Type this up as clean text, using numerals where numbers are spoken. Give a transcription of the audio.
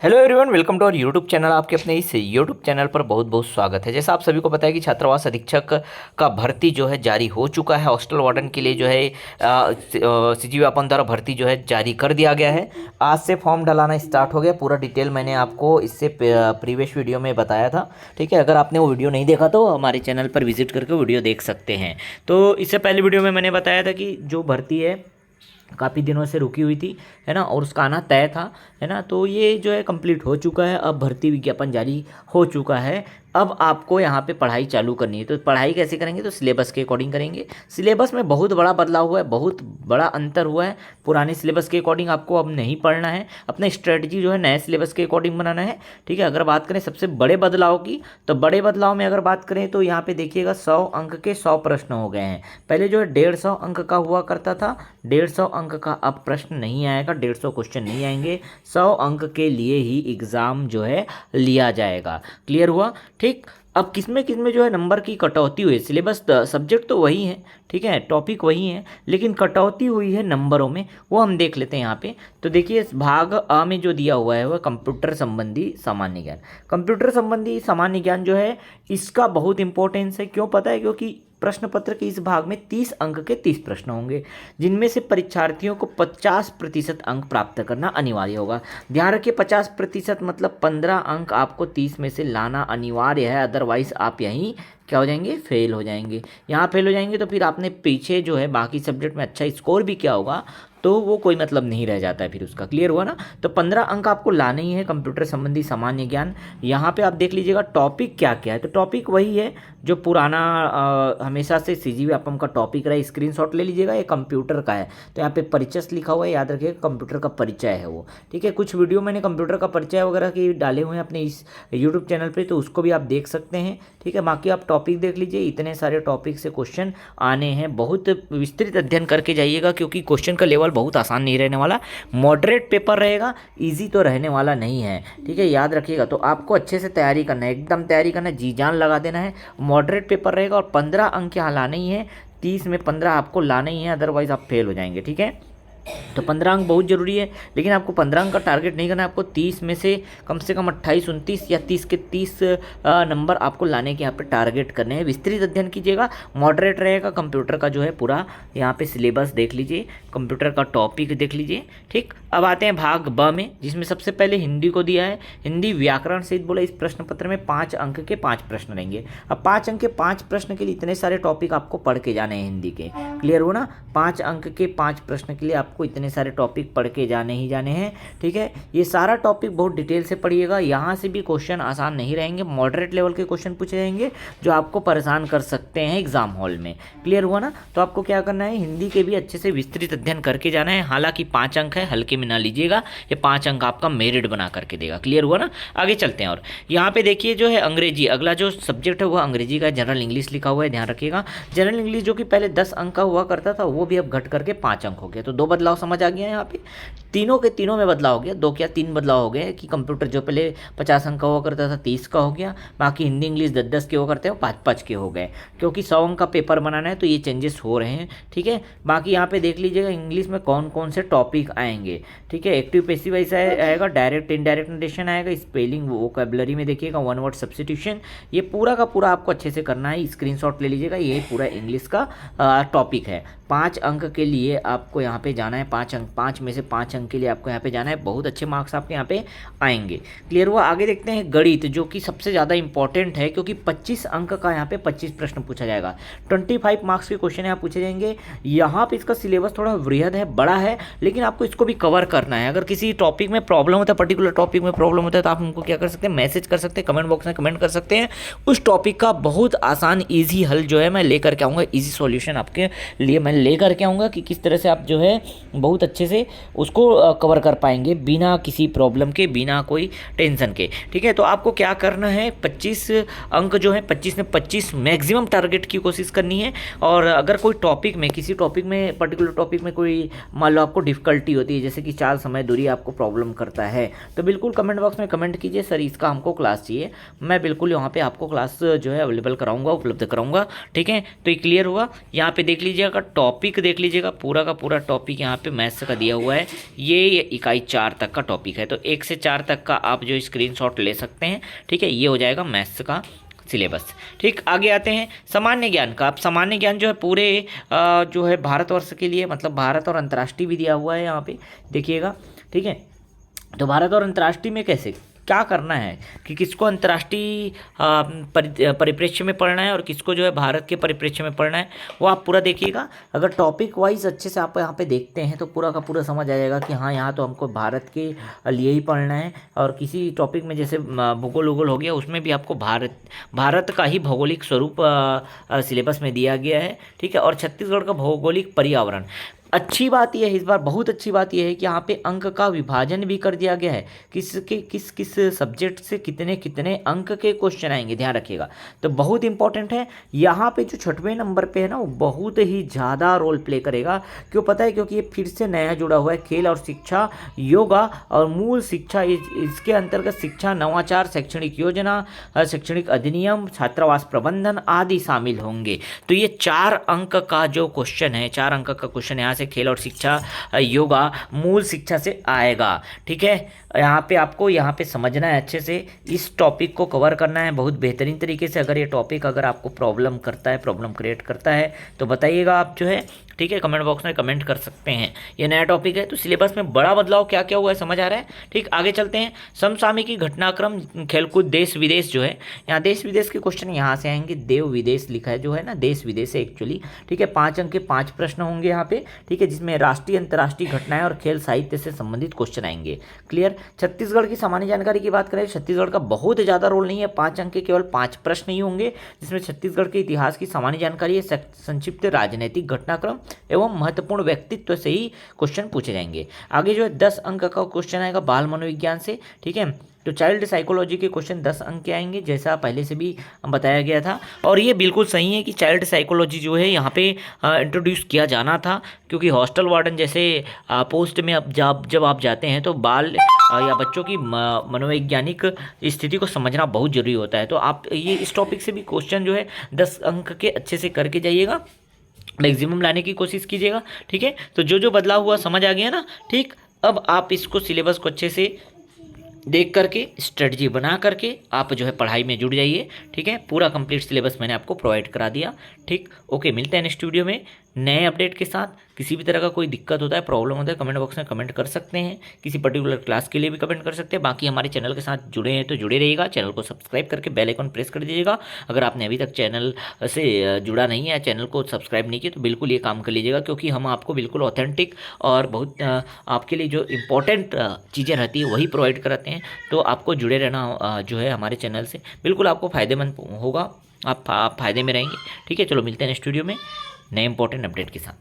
Hello everyone, welcome to our YouTube channel. आपके अपने इस यूट्यूब चैनल पर बहुत बहुत स्वागत है। जैसा आप सभी को पता है कि छात्रावास अधीक्षक का भर्ती जो है जारी हो चुका है। हॉस्टल वार्डन के लिए जो है सीजीवी अपन द्वारा भर्ती जो है जारी कर दिया गया है। आज से फॉर्म डलाना स्टार्ट हो गया। पूरा डिटेल मैंने आपको इससे प्रीवियस वीडियो में बताया था। ठीक है, अगर आपने वो वीडियो नहीं देखा तो हमारे चैनल पर विजिट करके वीडियो देख सकते हैं। तो इससे पहले वीडियो में मैंने बताया था कि जो भर्ती है काफ़ी दिनों से रुकी हुई थी, है ना, और उसका आना तय था, है ना। तो ये जो है कंप्लीट हो चुका है। अब भर्ती विज्ञापन जारी हो चुका है। अब आपको यहाँ पे पढ़ाई चालू करनी है। तो पढ़ाई कैसे करेंगे? तो सिलेबस के अकॉर्डिंग करेंगे। सिलेबस में बहुत बड़ा बदलाव हुआ है, बहुत बड़ा अंतर हुआ है। पुराने सिलेबस के अकॉर्डिंग आपको अब नहीं पढ़ना है। अपना स्ट्रेटजी जो है नए सिलेबस के अकॉर्डिंग बनाना है। ठीक है, अगर बात करें सबसे बड़े बदलाव की, तो बड़े बदलाव में अगर बात करें तो यहाँ पे देखिएगा 100 अंक के 100 प्रश्न हो गए हैं। पहले जो है 150 अंक का हुआ करता था। 150 अंक का अब प्रश्न नहीं आएगा, 150 क्वेश्चन नहीं आएंगे। 100 अंक के लिए ही एग्ज़ाम जो है लिया जाएगा। क्लियर हुआ? ठीक। अब किसमें जो है नंबर की कटौती हुई। सिलेबस सब्जेक्ट तो वही है, ठीक है, टॉपिक वही है, लेकिन कटौती हुई है नंबरों में। वो हम देख लेते हैं यहाँ पे। तो देखिए भाग अ में जो दिया हुआ है वह कंप्यूटर संबंधी सामान्य ज्ञान। कंप्यूटर संबंधी सामान्य ज्ञान जो है इसका बहुत इंपॉर्टेंस है। क्यों पता है? क्योंकि प्रश्न पत्र के इस भाग में 30 अंक के 30 प्रश्न होंगे, जिनमें से परीक्षार्थियों को 50% अंक प्राप्त करना अनिवार्य होगा। ध्यान रखिए, 50% मतलब 15 अंक आपको 30 में से लाना अनिवार्य है। अदरवाइज आप यहीं क्या हो जाएंगे? फेल हो जाएंगे। यहाँ फेल हो जाएंगे तो फिर आपने पीछे जो है बाकी सब्जेक्ट में अच्छा स्कोर भी किया होगा तो वो कोई मतलब नहीं रह जाता है फिर उसका। क्लियर हुआ ना? तो 15 अंक आपको लाने ही है कंप्यूटर संबंधी सामान्य ज्ञान। यहाँ पे आप देख लीजिएगा टॉपिक क्या क्या है। तो टॉपिक वही है जो पुराना हमेशा से सीजीवी आपम का टॉपिक रहा है। स्क्रीनशॉट ले लीजिएगा, ये कंप्यूटर का है। तो यहाँ पे परिचय लिखा हुआ है, याद रखिएगा कंप्यूटर का परिचय है वो। ठीक है, कुछ वीडियो मैंने कंप्यूटर का परिचय वगैरह के डाले हुए हैं अपने इस यूट्यूब चैनल पर, तो उसको भी आप देख सकते हैं। ठीक है, बाकी आप टॉपिक देख लीजिए। इतने सारे टॉपिक से क्वेश्चन आने हैं। बहुत विस्तृत अध्ययन करके जाइएगा, क्योंकि क्वेश्चन का लेवल बहुत आसान नहीं रहने वाला। मॉडरेट पेपर रहेगा, इजी तो रहने वाला नहीं है। ठीक है, याद रखिएगा। तो आपको अच्छे से तैयारी करना है, एकदम तैयारी करना है, जी जान लगा देना है। मॉडरेट पेपर रहेगा और 15 अंक यहाँ लाने ही है। 30 में 15 आपको लाने ही है, अदरवाइज आप फेल हो जाएंगे। ठीक है, तो 15 अंक बहुत जरूरी है, लेकिन आपको 15 अंक का टारगेट नहीं करना है। आपको 30 में से कम 28, 29 या 30 के 30 नंबर आपको लाने के यहाँ पे टारगेट करने हैं। विस्तृत अध्ययन कीजिएगा, मॉडरेट रहेगा। कंप्यूटर का जो है पूरा यहाँ पे सिलेबस देख लीजिए, कंप्यूटर का टॉपिक देख लीजिए। ठीक, अब आते हैं भाग ब में, जिसमें सबसे पहले हिंदी को दिया है। हिंदी व्याकरण सहित बोला इस प्रश्न पत्र में 5 अंक के 5 प्रश्न रहेंगे। अब 5 अंक के 5 प्रश्न के लिए इतने सारे टॉपिक आपको पढ़ के जाने हैं हिंदी के। क्लियर हो ना? 5 अंक के 5 प्रश्न के लिए आपको इतने सारे टॉपिक पढ़ के जाने ही जाने हैं। ठीक है, ये सारा टॉपिक बहुत डिटेल से पढ़िएगा। यहाँ से भी क्वेश्चन आसान नहीं रहेंगे, मॉडरेट लेवल के क्वेश्चन पूछे जाएंगे जो आपको परेशान कर सकते हैं एग्जाम हॉल में। क्लियर हुआ ना? तो आपको क्या करना है, हिंदी के भी अच्छे से विस्तृत अध्ययन करके जाना है। हालांकि 5 अंक है, हल्के में ना लीजिएगा, ये 5 अंक आपका मेरिट बना करके देगा। क्लियर हुआ ना? आगे चलते हैं। और यहाँ पे देखिए जो है अंग्रेजी, अगला जो सब्जेक्ट है वह अंग्रेजी का। जनरल इंग्लिश लिखा हुआ है, ध्यान रखिएगा। जनरल इंग्लिश जो कि पहले 10 अंक का हुआ करता था, वो भी अब घट करके 5 अंक हो गया। तो 2 बदलाव समझ आ गया यहाँ पे। तीनों के तीनों में बदलाव हो गया। 2 क्या 3 बदलाव हो गए कि कंप्यूटर जो पहले 50 अंक का हुआ करता था 30 का हो गया। बाकी हिंदी इंग्लिश 10-10 के हुआ करते हैं 5-5 के हो गए, क्योंकि 100 अंक का पेपर बनाना है तो ये चेंजेस हो रहे हैं। ठीक है, बाकी यहाँ पे देख लीजिएगा इंग्लिश में कौन कौन से टॉपिक आएंगे। ठीक है, एक्टिव पैसिव वाइज आएगा, डायरेक्ट इनडायरेक्ट नरेशन आएगा, स्पेलिंग वोकैबुलरी में देखिएगा, वन वर्ड सब्स्टिट्यूशन। ये पूरा का पूरा आपको अच्छे से करना है। स्क्रीनशॉट ले लीजिएगा, ये पूरा इंग्लिश का टॉपिक है। 5 अंक के लिए आपको यहाँ पे जाना है। 5 अंक, 5 में से 5 अंक के लिए आपको यहाँ पे जाना है। बहुत अच्छे मार्क्स आपके यहाँ पे आएंगे। क्लियर हुआ? आगे देखते हैं गणित, जो कि सबसे ज़्यादा इंपॉर्टेंट है, क्योंकि 25 अंक का यहाँ पे 25 प्रश्न पूछा जाएगा। 25 मार्क्स के क्वेश्चन यहाँ पूछे जाएंगे। यहाँ पे इसका सिलेबस थोड़ा वृहद है, बड़ा है, लेकिन आपको इसको भी कवर करना है। अगर किसी टॉपिक में प्रॉब्लम होता है, पर्टिकुलर टॉपिक में प्रॉब्लम होता है, तो आप उनको क्या कर सकते हैं, मैसेज कर सकते हैं, कमेंट बॉक्स में कमेंट कर सकते हैं। उस टॉपिक का बहुत आसान ईजी हल जो है मैं लेकर के आऊँगा, ईजी सॉल्यूशन आपके लिए मैं लेकर के आऊँगा कि किस तरह से आप जो है बहुत अच्छे से उसको कवर कर पाएंगे बिना किसी प्रॉब्लम के, बिना कोई टेंशन के। ठीक है, तो आपको क्या करना है, 25 अंक जो है 25 में 25 मैक्सिमम टारगेट की कोशिश करनी है। और अगर कोई टॉपिक में, किसी टॉपिक में, पर्टिकुलर टॉपिक में कोई मान लो आपको डिफिकल्टी होती है, जैसे कि चाल, समय, दूरी आपको प्रॉब्लम करता है, तो बिल्कुल कमेंट बॉक्स में कमेंट कीजिए, सर इसका हमको क्लास चाहिए। मैं बिल्कुल यहाँ पे आपको क्लास जो है अवेलेबल कराऊंगा, उपलब्ध कराऊंगा। ठीक है, तो ये क्लियर हुआ? यहाँ पे देख लीजिएगा टॉपिक देख लीजिएगा, पूरा का पूरा टॉपिक यहाँ पे मैथ्स का दिया हुआ है। ये इकाई 4 तक का टॉपिक है, तो 1 से 4 तक का आप जो स्क्रीनशॉट ले सकते हैं। ठीक है, ये हो जाएगा मैथ्स का सिलेबस। ठीक, आगे आते हैं सामान्य ज्ञान का। आप सामान्य ज्ञान जो है पूरे जो है भारतवर्ष के लिए, मतलब भारत और अंतर्राष्ट्रीय भी दिया हुआ है यहाँ पे, देखिएगा। ठीक है, तो भारत और अंतर्राष्ट्रीय में कैसे क्या करना है कि किसको अंतर्राष्ट्रीय परिप्रेक्ष्य में पढ़ना है और किसको जो है भारत के परिप्रेक्ष्य में पढ़ना है, वो आप पूरा देखिएगा। अगर टॉपिक वाइज अच्छे से आप यहाँ पे देखते हैं तो पूरा का पूरा समझ आ जाएगा कि हाँ, यहाँ तो हमको भारत के लिए ही पढ़ना है। और किसी टॉपिक में जैसे भूगोल वूगोल हो गया, उसमें भी आपको भारत का ही भौगोलिक स्वरूप सिलेबस में दिया गया है। ठीक है, और छत्तीसगढ़ का भौगोलिक पर्यावरण। अच्छी बात यह है, इस बार बहुत अच्छी बात यह है कि यहाँ पे अंक का विभाजन भी कर दिया गया है, किस किस सब्जेक्ट से कितने कितने अंक के क्वेश्चन आएंगे, ध्यान रखिएगा। तो बहुत इंपॉर्टेंट है। यहाँ पे जो 6वें नंबर पे है ना, वो बहुत ही ज़्यादा रोल प्ले करेगा। क्यों पता है? क्योंकि ये फिर से नया जुड़ा हुआ है, खेल और शिक्षा, योगा और मूल शिक्षा। इसके अंतर्गत शिक्षा, नवाचार, शैक्षणिक योजना, शैक्षणिक अधिनियम, छात्रावास प्रबंधन आदि शामिल होंगे। तो ये 4 अंक का जो क्वेश्चन है, 4 अंक का क्वेश्चन यहाँ से खेल और शिक्षा, योगा, मूल शिक्षा से आएगा। ठीक है, यहाँ पे आपको यहाँ पे समझना है, अच्छे से इस टॉपिक को कवर करना है बहुत बेहतरीन तरीके से। अगर ये टॉपिक अगर आपको प्रॉब्लम करता है, प्रॉब्लम क्रिएट करता है, तो बताइएगा आप जो है। ठीक है, कमेंट बॉक्स में कमेंट कर सकते हैं। ये नया टॉपिक है, तो सिलेबस में बड़ा बदलाव क्या क्या हुआ है समझ आ रहा है। ठीक, आगे चलते हैं। समसामयिकी, घटनाक्रम, खेलकूद, देश विदेश जो है, यहाँ देश विदेश के क्वेश्चन यहाँ से आएंगे। देव विदेश लिखा है जो है ना, देश विदेश है एक्चुअली। ठीक है, 5 अंक के 5 प्रश्न होंगे यहाँ पे। ठीक है, जिसमें राष्ट्रीय अंतर्राष्ट्रीय घटनाएं और खेल साहित्य से संबंधित क्वेश्चन आएंगे। क्लियर। छत्तीसगढ़ की सामान्य जानकारी की बात करें, छत्तीसगढ़ का बहुत ज़्यादा रोल नहीं है, 5 अंक के केवल 5 प्रश्न ही होंगे, जिसमें छत्तीसगढ़ के इतिहास की सामान्य जानकारी है, संक्षिप्त राजनीतिक घटनाक्रम एवं महत्वपूर्ण व्यक्तित्व से ही क्वेश्चन पूछे जाएंगे। आगे जो है 10 अंक का क्वेश्चन आएगा बाल मनोविज्ञान से। ठीक है, तो चाइल्ड साइकोलॉजी के क्वेश्चन 10 अंक के आएंगे, जैसा पहले से भी बताया गया था। और ये बिल्कुल सही है कि चाइल्ड साइकोलॉजी जो है यहाँ पे इंट्रोड्यूस किया जाना था, क्योंकि हॉस्टल वार्डन जैसे पोस्ट में अब जब आप जाते हैं तो बाल या बच्चों की मनोवैज्ञानिक स्थिति को समझना बहुत जरूरी होता है। तो आप ये इस टॉपिक से भी क्वेश्चन जो है 10 अंक के अच्छे से करके जाइएगा, मैक्सिमम लाने की कोशिश कीजिएगा। ठीक है, तो जो बदलाव हुआ समझ आ गया ना। ठीक, अब आप इसको सिलेबस को अच्छे से देख करके, स्ट्रेटजी बना करके आप जो है पढ़ाई में जुड़ जाइए। ठीक है, पूरा कंप्लीट सिलेबस मैंने आपको प्रोवाइड करा दिया। ठीक, ओके, मिलते हैं नेक्स्ट वीडियो में नए अपडेट के साथ। किसी भी तरह का कोई दिक्कत होता है, प्रॉब्लम होता है, कमेंट बॉक्स में कमेंट कर सकते हैं। किसी पर्टिकुलर क्लास के लिए भी कमेंट कर सकते हैं। बाकी हमारे चैनल के साथ जुड़े हैं तो जुड़े रहिएगा, चैनल को सब्सक्राइब करके बेल आइकन प्रेस कर दीजिएगा। अगर आपने अभी तक चैनल से जुड़ा नहीं है, चैनल को सब्सक्राइब नहीं किया, तो बिल्कुल ये काम कर लीजिएगा, क्योंकि हम आपको बिल्कुल ऑथेंटिक और बहुत आपके लिए जो इंपॉर्टेंट चीज़ें रहती है वही प्रोवाइड कराते हैं। तो आपको जुड़े रहना जो है हमारे चैनल से, बिल्कुल आपको फ़ायदेमंद होगा, आप फ़ायदे में रहेंगे। ठीक है, चलो मिलते हैं नेक्स्ट वीडियो में नए इंपॉर्टेंट अपडेट के साथ।